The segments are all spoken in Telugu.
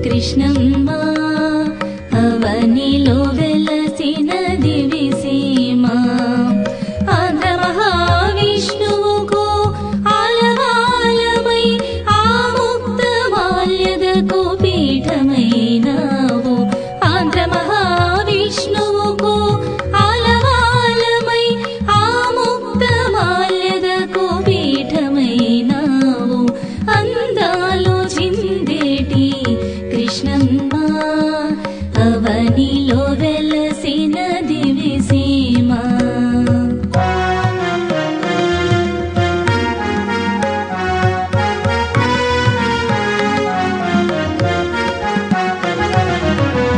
కృష్ణమ్మ అవనిలో వెలసిన దివిసీమ ఆంధ్ర మహావిష్ణువుకు ఆలవాలమై ఆ ముక్త మాల్యదకు పీఠమైనావు ఆంధ్ర మహావిష్ణువుకు ఆలవాలమై ఆ ముక్త మాల్యదకు పీఠమైనావు అందాలు చిందేటి కృష్ణమ్మ అవనిలో వెలసిన దివిసీమ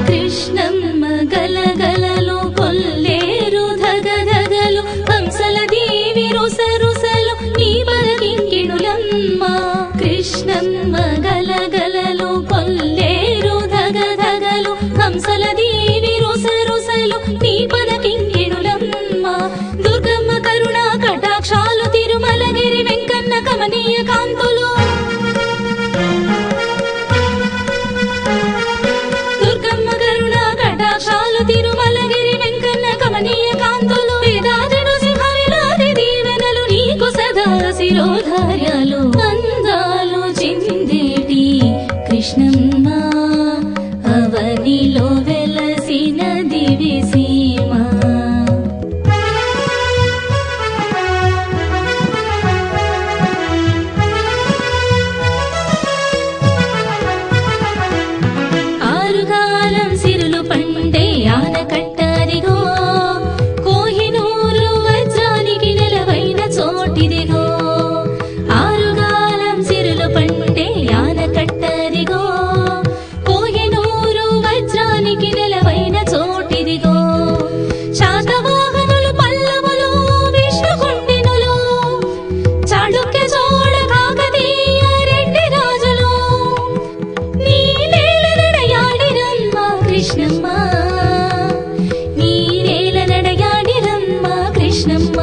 కృష్ణమ్మ గలగలలు కొల్లేరు ధగధగలు హంసల దేవి రుసరుసలు నీ పదకింకిణులమ్మ కృష్ణమ్మ గలగలలు కొల్లేరు ధగధగలు హంసల దేవి రుసరుసలు నీ పదకింకిణులమ్మ దుర్గమ్మ కరుణా కటాక్షాలు తిరుమలగిరి వెంకన్న కమనీయ కాంతులు దుర్గమ్మ కరుణా కటాక్షాలు తిరుమలగిరి వెంకన్న కమనీయ కాంతులు వేదాజను సింహవిలాది దీవెనలు నీకు సదా శిరోధార్యాలు అందాలు చిందేటి కృష్ణమ్మ అవనిలో వెలసిన దివిసీమ ఆరుగాలం సిరులు పండే ఆనకట్టదిగో కోహినూరు వజ్రానికి నెలవైన చోటిదిగో ఆరుగాలం సిరులు పండే ఆనకట్టదిగో కోహినూరు వజ్రానికి నెలవైన చోటిదిగో శాతవాహనులు పల్లవులు విష్ణుకుండినులు చాళుక్య చోళ కాకతీయ రెడ్డి రాజులు నీ నేల నడయాడిరమ్మ కృష్ణమ్మ నీ నేల నడయాడిరమ్మ కృష్ణమ్మ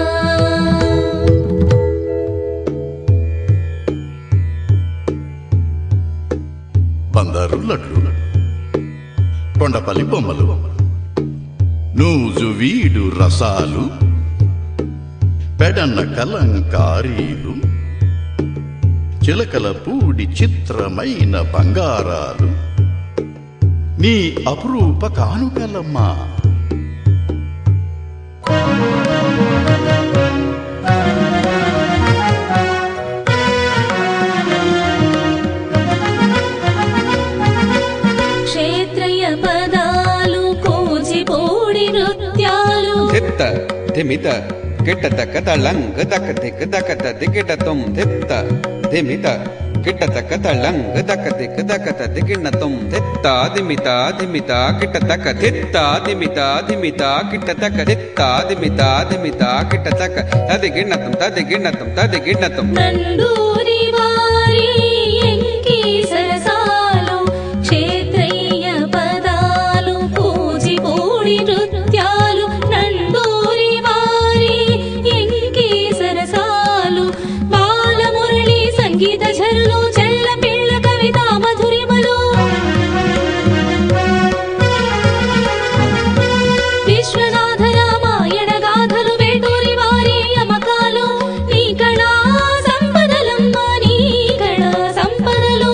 బందారు లడ్లు కొండపల్లి బొమ్మలు నూజు వీడు రసాలు పెడన్న కలంకారీలు చిలకల పూడి చిత్రమైన బంగారాలు నీ అపురూప కానుకలమ్మా క్షేత్రయ పదాలు కూచిపూడి నృత్యాలు ధిత్త ధిమిత గిట్టత కదళంగ దక దిక్ దకత దిగిటతం ధిత్త ధిమిత గిట్టత కదళంగ దక దిక్ దకత దిగిణతం ధిత్త ధిమిత ధిమిత గిట్టతక ధిత్త ధిమిత ధిమిత గిట్టతక ధిత్త ధిమిత ధిమిత గిట్టతక తదిగిణతం తదిగిణతం తదిగిణతం నండూరి వారి ఎంకి సరసాలు క్షేత్రయ్య పదాలు కూచిపూడి నృత్యాలు నండూరి వారి ఎంకి సరసాలు బాలమురళి సంగీత ఝరులు చెల్ల పిల్ల కవితా మధురిమలు విశ్వనాథ రామాయణ గాథలు వేటూరి వారి అమకాలు నీ కళా సంపదలమ్మ నీ కళా సంపదలు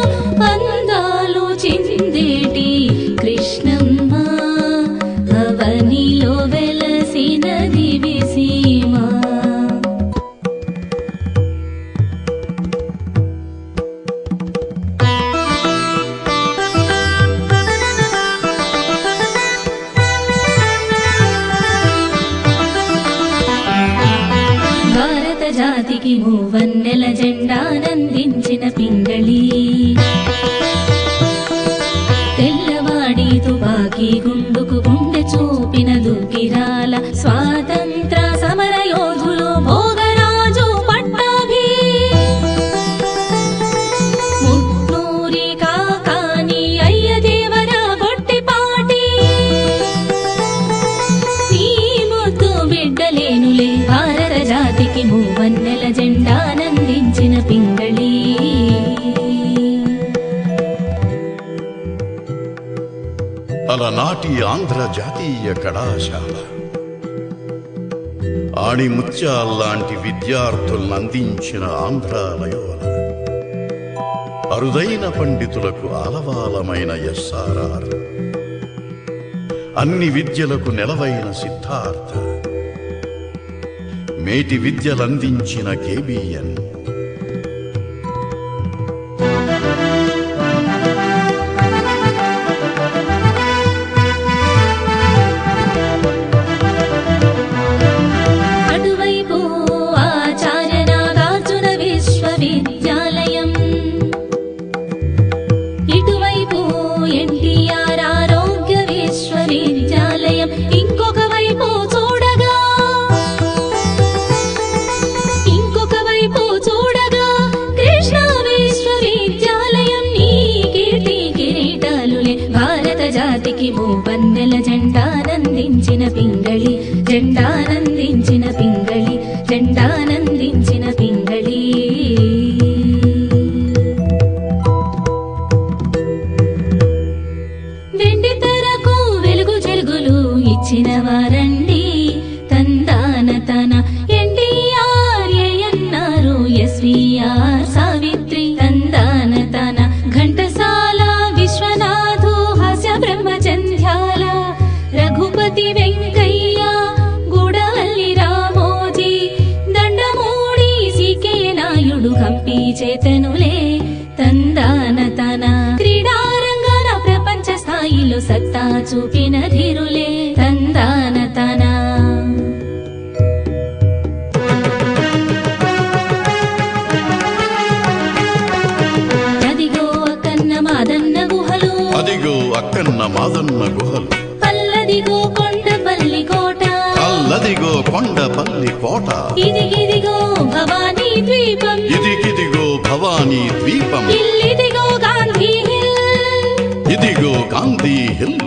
అందాలు చిందేటి కృష్ణమ్మ అవనిలో వెలసిన దివిసీమ భారత జాతికి మూవన్నెల జెండానందించిన పింగళి తెల్లవాడి తుపాకీ గుండుకు గుండె చూపిన దుర్గిరాల స్వాతంత్ర సమర యోధులు భోగరాజు పట్టాభి ముట్నూరి కాకాని అయ్యదేవర గొట్టిపాటి ఈ ముద్దు బిడ్డలేనులే భారత జాతికి మూవన్నెల జెండానందించిన పింగళి అలనాటి ఆంధ్ర జాతీయ కళాశాల ఆణిముత్యాల్లాంటి విద్యార్థులను అందించిన ఆంధ్రాలయోల అరుదైన పండితులకు ఆలవాలమైన ఎస్ఆర్ఆర్ అన్ని విద్యలకు నెలవైన సిద్ధార్థ మేటి విద్యలందించిన కేబిఎన్ అటువైపు ఆచార్య నాగార్జున విశ్వవిద్యాలయం, ఇటువైపు ఎన్టీఆర్ ఆరోగ్య విశ్వవిద్యాలయం, ఇంకొక వైపు చూడగా కృష్ణా విశ్వవిద్యాలయం. నీ కీర్తి కిరీటాలులే భారత జాతికి మూవన్నెల జెండానందించిన పింగళి, జెండానందించిన పింగళి, జెండానందించిన పింగళి. వెండి తెరకు వెలుగు చెలుగులు ఇచ్చిన వారండి తందాన తన ఎన్టీఆర్ ఏఎన్ఆర్ ఎస్వీఆర్ సావిత్రి తందాన తన ఘంటసాల విశ్వనాథు హాస్య బ్రహ్మచంద్యాల రఘుపతి వెంకయ్య గూడవల్లి రామోజీ దండమూడి సికే నాయుడు హంపి చేతనులే తందాన తన క్రీడారంగన ప్రపంచ స్థాయిలో సత్తా చూపిన ధీరులే తందాన తన. అదిగో అక్కన్న మాదన్న గుహలు, అదిగో అక్కన్న మాదన్న గుహలు, అల్లదిగో కొండపల్లి కోట, అల్లదిగో కొండపల్లి కోట, ఇదిగిదిగో భవానీ ద్వీపం, ఇదిగిదిగో భవానీ ద్వీపం, ఇల్లిదిగో గాంధీ హిల్, ఇదిగో గాంధీ హిల్,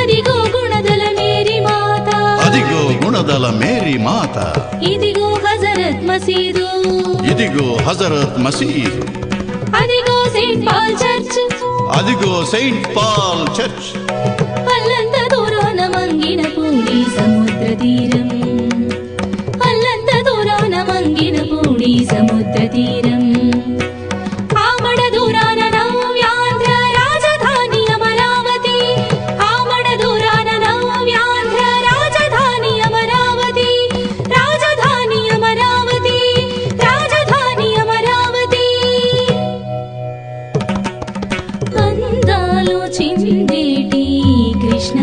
అదిగో గుణదల మేరీ మాత, అదిగో గుణదల మేరీ మాత, ఇదిగో హజరత్ మసీదు, ఇదిగో హజరత్ మసీద్, అదిగో సెయింట్ పాల్ చర్చ్, అదిగో సెయింట్ పాల్ చర్చ్, అల్లంత దూరాన మంగిన పూడి సముద్ర తీరం, అల్లంత దూరాన మంగిన పూడి సముద్ర తీరం, ఆమడ దూరాన నవ్యాంధ్ర రాజధాని అమరావతి, ఆమడ దూరాన నవ్యాంధ్ర రాజధాని అమరావతి, రాజధాని అమరావతి, రాజధాని అమరావతి. అందాలు చిందేటి కృష్ణ